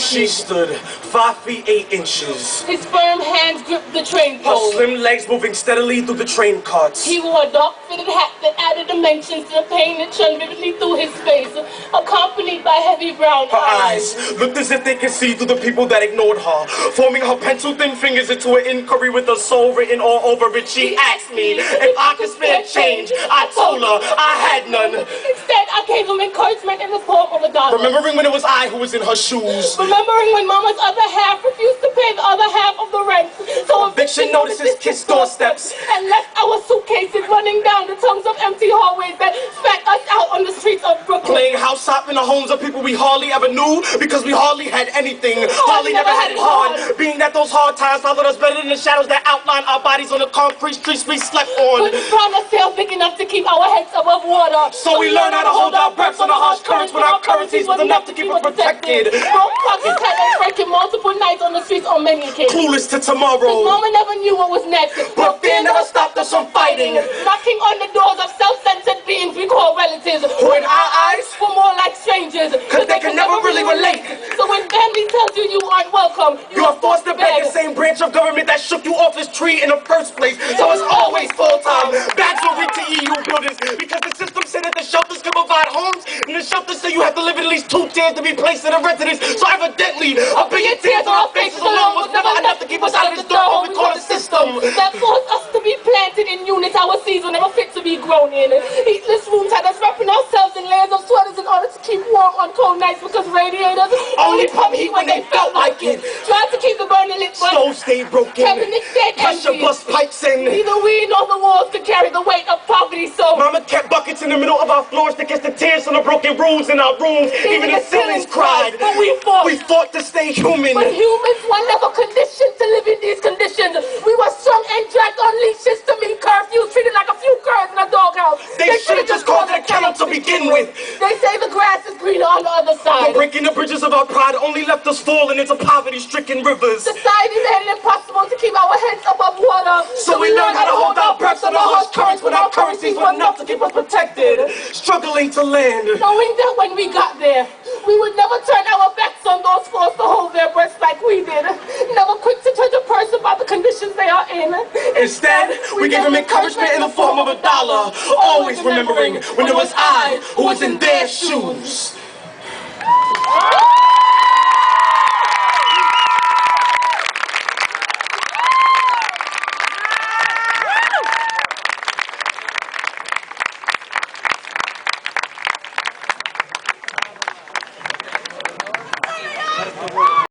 She stood 5 feet 8 inches. His firm hands gripped the train Her pole. slim legs moving steadily through the train carts. He wore a dark-fitted hat that added dimensions to the pain that shone vividly through his face, accompanied by heavy brown Her eyes looked as if they could see through the people that ignored her, forming her pencil-thin fingers into an inquiry with her soul written all over it. She asked me if I could spare change. I told her I had none. Instead, I gave him encouragement in the form of $1. Remembering when it was I who was in her shoes. Remembering when Mama's other half refused to pay the other half of the rent. So eviction notices kissed doorsteps and left our suitcases running down the tongues of empty hallways that spat us out on the streets of Brooklyn. Playing house hop in the homes of people we hardly ever knew because we hardly had anything. Hardly never had it hard. Being that those hard times followed us better than the shadows that outline our bodies on the concrete streets we slept on. Couldn't find ourselves big enough to keep our heads above water. So we learned how to hold our breaths on the harsh currents when our currencies was enough to keep us protected. Broke pockets had us breaking multiple nights on the streets on many occasions. Clueless to tomorrow. Mama never knew what was next. But fear never stopped us from fighting. Knocking on the doors of self-centered beings we call relatives. Who in our eyes were more like strangers. Cause they can never really relate. So when family tells you you aren't welcome, you are forced to beg the same branch of government that shook you off this tree in the first place. So it's always full-time. Bags will reach to EU buildings because the system said that the shelters can provide homes and the shelters say you have to live in at least 2 tiers to be placed in a residence. So evidently, a billion tears on our faces alone was never enough to keep us out of this dirt hole we call the system. That forced us to be planted in units our seeds were never fit to be grown in. Heatless rooms had us wrapping ourselves in layers of sweaters in order to keep warm on cold nights because radiators only pump heat when they felt like it. Tried to keep the burner lit, but stoves stayed broken. Cabinets stayed Pressure empty. bust pipes in. Neither we nor the walls could carry the weight of poverty, so Mama kept buckets in the middle of our floors to catch the tears from the broken rules in our rooms. Even the ceilings cried. But we fought to stay human. But humans were never conditioned to live in these conditions. We were strung and dragged on leashes to meet curfews, treated like a few girls in a doghouse. They should have just called it a kennel to begin with. They say the grass is greener on the other side. But breaking the bridges of our pride only left us falling into poverty-stricken rivers. Society made it impossible to keep our heads above water. So we learned how to hold our breaths on the harsh currents when our currencies were enough to keep us protected. Struggling to land. Knowing that when we got there, we would never turn our backs on those forced to hold their breaths like we did. Never quick to judge a person about the conditions they are in. Instead, we gave them encouragement in the form of $1. Always remembering when it was I who was in their shoes.